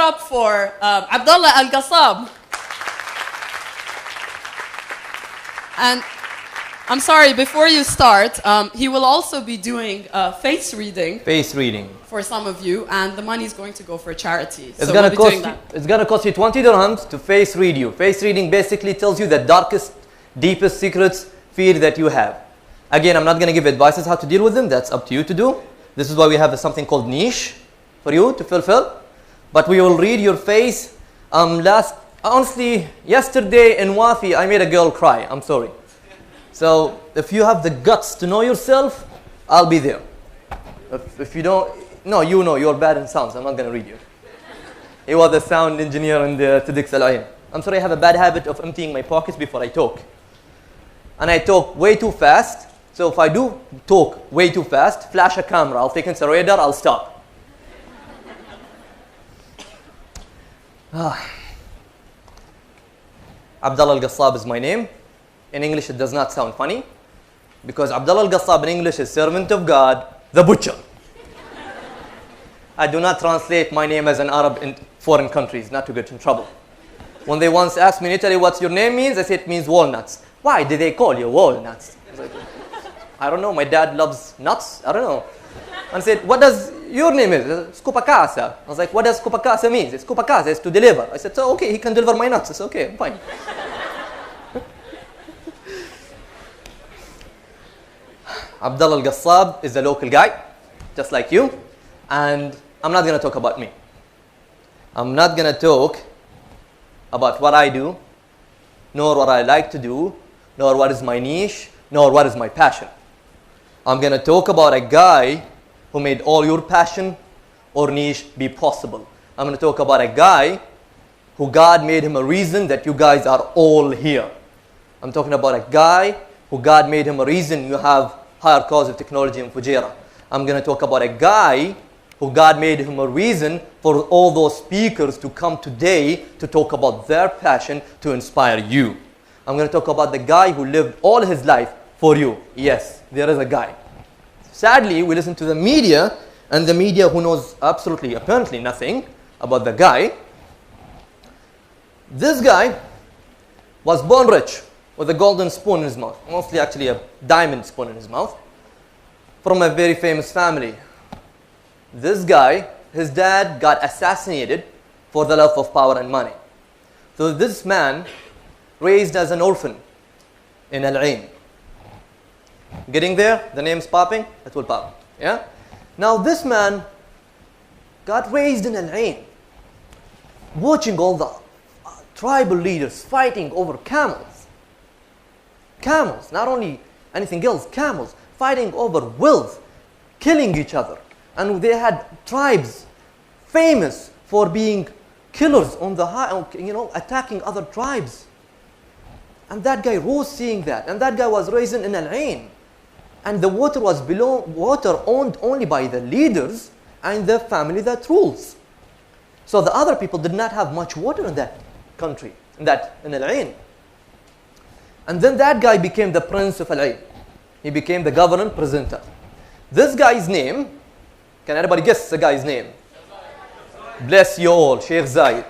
up for Abdullah Al-Qassab. And I'm sorry, before you start, he will also be doing face reading. Face reading. For some of you, and the money is going to go for charity. It's going to cost you 20 dirhams to face read you. Face reading basically tells you the darkest, deepest secrets, fear that you have. Again, I'm not going to give advices how to deal with them. That's up to you to do. This is why we have something called niche for you to fulfill. But we will read your face. Honestly, yesterday in Wafi, I made a girl cry. I'm sorry. So if you have the guts to know yourself, I'll be there. If you don't, no, you know, you're bad in sounds. I'm not going to read you. He was a sound engineer in the TEDx Al-Ain. I'm sorry, I have a bad habit of emptying my pockets before I talk. And I talk way too fast. So if I do talk way too fast, flash a camera, I'll take into the radar, I'll stop. Abdullah Al-Qassab is my name. In English, it does not sound funny. Because Abdullah Al-Qassab in English is servant of God, the butcher. I do not translate my name as an Arab in foreign countries, not to get in trouble. When they once asked me in Italy what your name means, I said it means walnuts. Why did they call you walnuts? I was like, I don't know, my dad loves nuts, I don't know. And I said, what does your name is? Scopa casa. I was like, what does scopa casa mean? It's scopa casa, it's to deliver. I said, so okay, he can deliver my nuts. It's okay, I'm fine. Abdullah Al-Qassab is a local guy, just like you. And I'm not going to talk about me. I'm not going to talk about what I do, nor what I like to do, nor what is my niche, nor what is my passion. I'm going to talk about a guy who made all your passion or niche be possible. I'm going to talk about a guy who God made him a reason that you guys are all here. I'm talking about a guy who God made him a reason you have higher cause of technology in Fujairah. I'm going to talk about a guy who God made him a reason for all those speakers to come today to talk about their passion to inspire you. I'm going to talk about the guy who lived all his life for you. Yes, there is a guy. Sadly, we listen to the media, and the media who knows absolutely, apparently nothing about the guy. This guy was born rich with a golden spoon in his mouth, mostly actually a diamond spoon in his mouth, from a very famous family. This guy, his dad got assassinated for the love of power and money. So this man, raised as an orphan in Al-Ain. Getting there? The name's popping? It will pop. Yeah? Now this man got raised in Al-Ain, watching all the tribal leaders fighting over camels. Camels, not only anything else, camels, fighting over wealth, killing each other. And they had tribes famous for being killers on the high, attacking other tribes. And that guy rose seeing that. And that guy was raised in Al-Ain. And the water was water owned only by the leaders and the family that rules. So the other people did not have much water in that country, in Al-Ain. And then that guy became the prince of Al-Ain. He became the governor, presenter. This guy's name, can anybody guess the guy's name? Bless you all, Sheikh Zayed.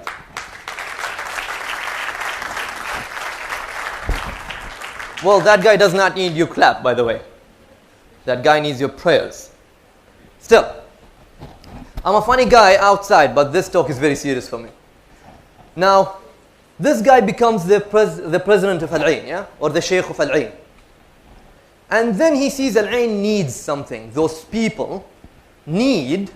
Well, that guy does not need your clap, by the way. That guy needs your prayers. Still, I'm a funny guy outside, but this talk is very serious for me. Now, this guy becomes the president of Al-Ain, yeah? Or the Sheikh of Al-Ain. And then he sees Al-Ain needs something. Those people need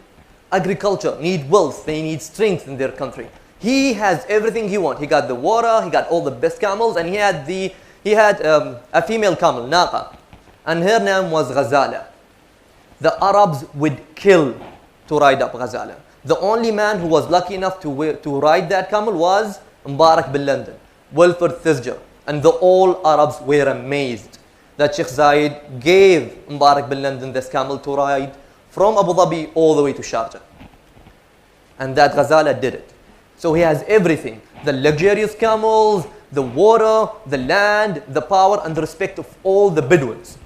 agriculture, need wealth, they need strength in their country. He has everything he wants. He got the water, he got all the best camels, and he had a female camel, Naqa, and her name was Ghazala. The Arabs would kill to ride up Ghazala. The only man who was lucky enough to ride that camel was Mubarak bin London, Wilfred Thizger, and all Arabs were amazed that Sheikh Zayed gave Mubarak bin London this camel to ride from Abu Dhabi all the way to Sharjah. And that Ghazala did it. So he has everything, the luxurious camels, the water, the land, the power, and the respect of all the Bedouins.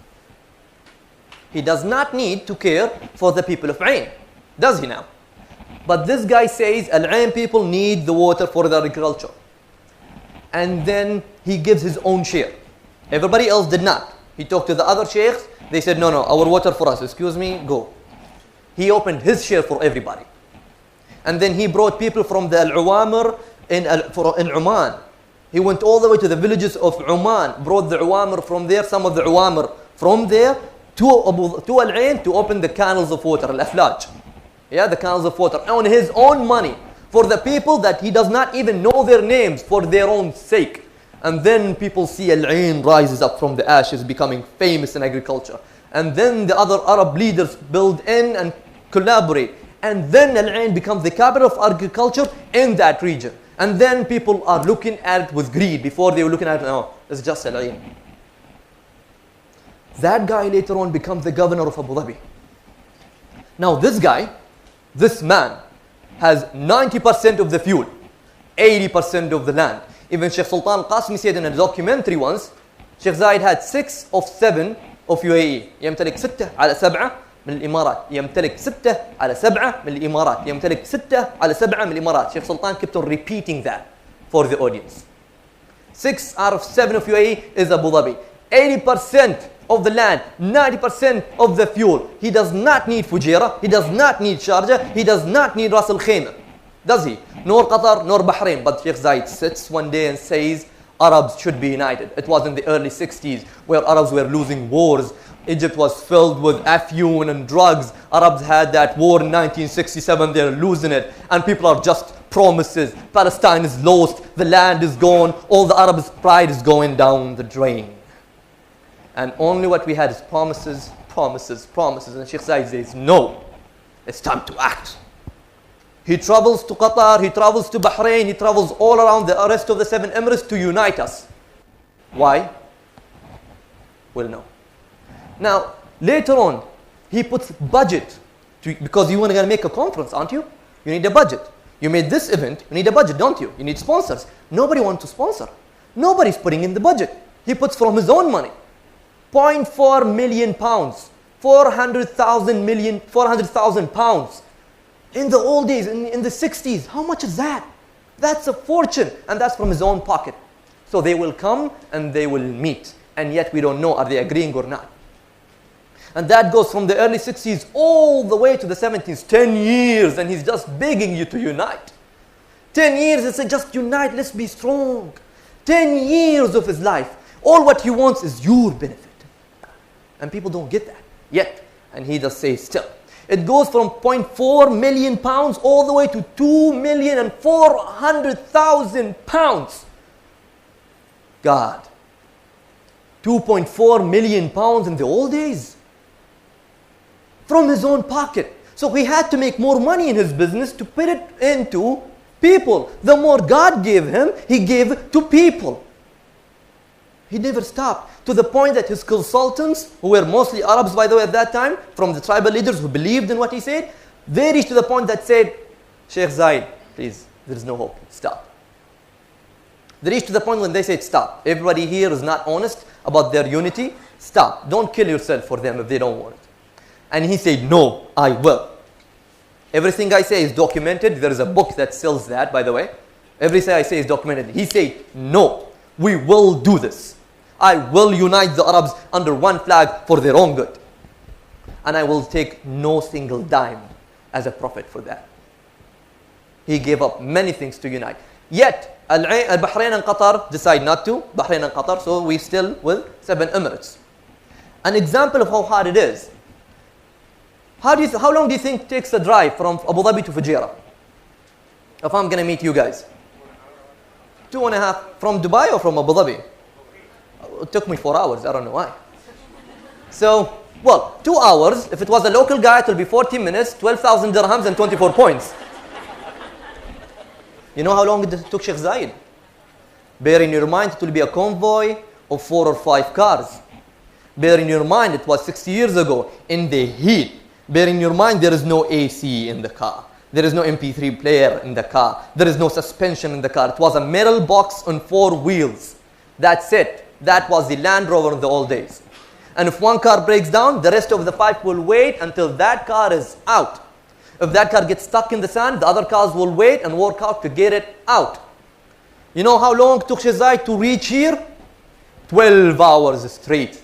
He does not need to care for the people of Ain, does he now? But this guy says, Al-Ain people need the water for their agriculture. And then he gives his own share. Everybody else did not. He talked to the other sheikhs. They said, no, our water for us. Excuse me, go. He opened his share for everybody. And then he brought people from the Al-Awamir in Oman. He went all the way to the villages of Oman, brought the Awamir from there, some of the Awamir from there, to Al-Ain to open the canals of water, Al-Aflaj. Yeah, the canals of water, on his own money, for the people that he does not even know their names, for their own sake. And then people see Al-Ain rises up from the ashes, becoming famous in agriculture. And then the other Arab leaders build in and collaborate. And then Al-Ain becomes the capital of agriculture in that region. And then people are looking at it with greed. Before they were looking at it, no, it's just Al-Ain. That guy later on becomes the governor of Abu Dhabi. Now this guy, this man, has 90% of the fuel, 80% of the land. Even Sheikh Sultan Al-Qasimi said in a documentary once, Sheikh Zayed had 6 of 7 of UAE. يمتلك 6 على 7 من الإمارات. يمتلك 6 على 7 من الإمارات. يمتلك 6 على 7 من الإمارات. Sheikh Sultan kept on repeating that for the audience. 6 out of 7 of UAE is Abu Dhabi. 80% of the land, 90% of the fuel. He does not need Fujairah, he does not need Sharjah, he does not need Ras Al Khaimah. Does he? Nor Qatar, nor Bahrain. But Sheikh Zayed sits one day and says, Arabs should be united. It was in the early 60s where Arabs were losing wars. Egypt was filled with afyun and drugs. Arabs had that war in 1967, they're losing it. And people are just promises. Palestine is lost, the land is gone, all the Arabs' pride is going down the drain. And only what we had is promises, promises, promises. And Sheikh Zayed says, no, it's time to act. He travels to Qatar, he travels to Bahrain, he travels all around the rest of the 7 Emirates to unite us. Why? We'll know. Now, later on, he puts budget, because you want to make a conference, aren't you? You need a budget. You made this event, you need a budget, don't you? You need sponsors. Nobody wants to sponsor. Nobody's putting in the budget. He puts from his own money. 0.4 million pounds, 400,000 pounds. In the old days, in the 60s, how much is that? That's a fortune, and that's from his own pocket. So they will come and they will meet, and yet we don't know, are they agreeing or not? And that goes from the early 60s all the way to the 70s, 10 years, and he's just begging you to unite. 10 years, it's just unite, let's be strong. 10 years of his life, all what he wants is your benefit. And people don't get that yet, and he does say still. It goes from 0.4 million pounds all the way to 2,400,000 pounds. God. 2.4 million pounds in the old days. From his own pocket. So he had to make more money in his business to put it into people. The more God gave him, he gave to people. He never stopped. To the point that his consultants, who were mostly Arabs by the way at that time, from the tribal leaders who believed in what he said, they reached to the point that said, Sheikh Zayed, please, there is no hope, stop. They reached to the point when they said, stop. Everybody here is not honest about their unity, stop. Don't kill yourself for them if they don't want it. And he said, no, I will. Everything I say is documented. There is a book that sells that, by the way. Everything I say is documented. He said, no, we will do this. I will unite the Arabs under one flag for their own good. And I will take no single dime as a profit for that. He gave up many things to unite. Yet, Bahrain and Qatar decide not to. Bahrain and Qatar, so we're still with 7 Emirates. An example of how hard it is. How long do you think it takes a drive from Abu Dhabi to Fujairah? If I'm going to meet you guys. 2.5 from Dubai or from Abu Dhabi? It took me 4 hours, I don't know why. So, well, 2 hours. If it was a local guy, it will be 40 minutes, 12,000 dirhams and 24 points. You know how long it took Sheikh Zayed? Bear in your mind, it will be a convoy of 4 or 5 cars. Bear in your mind, it was 60 years ago, in the heat. Bear in your mind, there is no AC in the car. There is no MP3 player in the car. There is no suspension in the car. It was a metal box on 4 wheels. That's it. That was the Land Rover in the old days. And if one car breaks down, the rest of the 5 will wait until that car is out. If that car gets stuck in the sand, the other cars will wait and work out to get it out. You know how long it took Sheikh Zayed to reach here? 12 hours straight.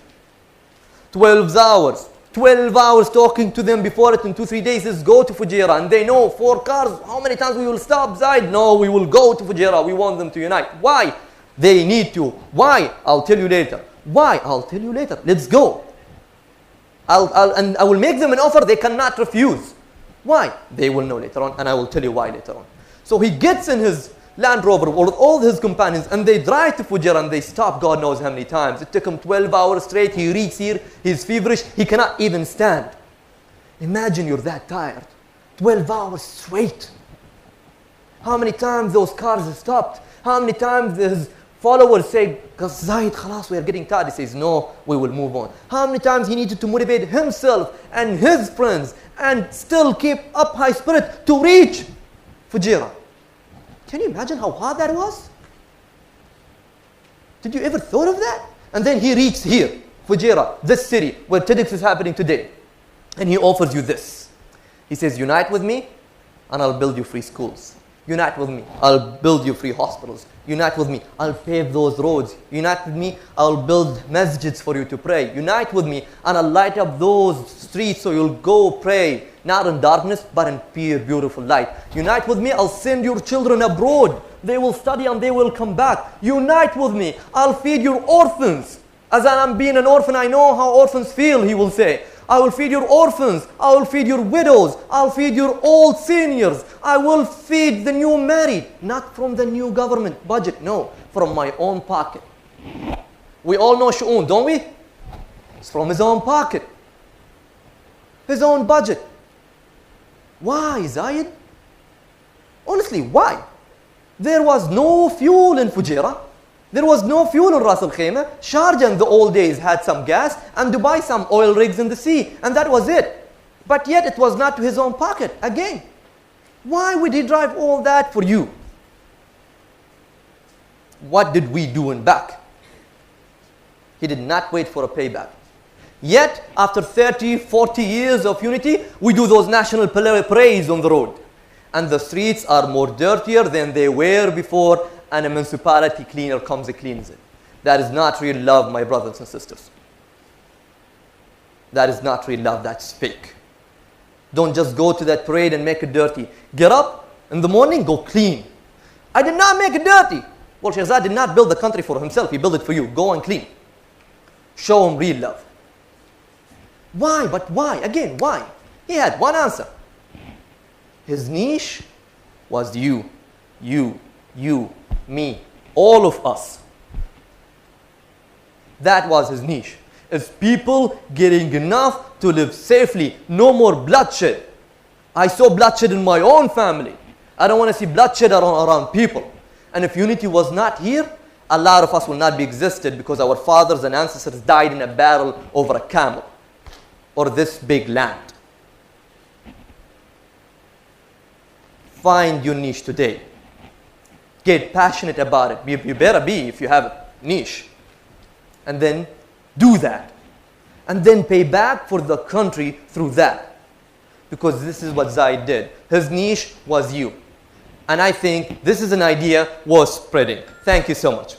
12 hours. 12 hours talking to them before it in 2-3 days is go to Fujairah. And they know 4 cars, how many times we will stop Zayed? No, we will go to Fujairah. We want them to unite. Why? They need to. Why? I'll tell you later. Why? I'll tell you later. Let's go. And I will make them an offer they cannot refuse. Why? They will know later on, and I will tell you why later on. So he gets in his Land Rover with all his companions, and they drive to Fujairah, and they stop God knows how many times. It took him 12 hours straight. He reaches here. He's feverish. He cannot even stand. Imagine you're that tired. 12 hours straight. How many times those cars stopped? How many times his followers say, Zayed, khalas, we are getting tired. He says, no, we will move on. How many times he needed to motivate himself and his friends and still keep up high spirit to reach Fujairah. Can you imagine how hard that was? Did you ever thought of that? And then he reached here, Fujairah, this city where TEDx is happening today. And he offers you this. He says, unite with me and I'll build you free schools. Unite with me, I'll build you free hospitals. Unite with me, I'll pave those roads. Unite with me, I'll build masjids for you to pray. Unite with me and I'll light up those streets so you'll go pray. Not in darkness, but in pure, beautiful light. Unite with me, I'll send your children abroad. They will study and they will come back. Unite with me, I'll feed your orphans. As I'm being an orphan, I know how orphans feel, he will say. I will feed your orphans. I will feed your widows. I'll feed your old seniors. I will feed the new married. Not from the new government budget, no. From my own pocket. We all know Shu'un, don't we? It's from his own pocket. His own budget. Why, Zayed? Honestly, why? There was no fuel in Fujairah. There was no fuel in Ras Al Khaimah. Sharjah in the old days had some gas, and Dubai some oil rigs in the sea, and that was it. But yet it was not to his own pocket. Again, why would he drive all that for you? What did we do in back? He did not wait for a payback. Yet, after 30, 40 years of unity, we do those national parades on the road. And the streets are more dirtier than they were before, and a municipality cleaner comes and cleans it. That is not real love, my brothers and sisters. That is not real love, that's fake. Don't just go to that parade and make it dirty. Get up in the morning, go clean. I did not make it dirty. Well, Sheikh Zayed did not build the country for himself, he built it for you. Go and clean. Show him real love. Why? But why? Again, why? He had one answer. His niche was you, me, all of us. That was his niche. It's people getting enough to live safely. No more bloodshed. I saw bloodshed in my own family. I don't want to see bloodshed around people. And if unity was not here, a lot of us will not be existed because our fathers and ancestors died in a battle over a camel or this big land. Find your niche today. Get passionate about it. You better be if you have a niche. And then do that. And then pay back for the country through that. Because this is what Zayed did. His niche was you. And I think this is an idea worth spreading. Thank you so much.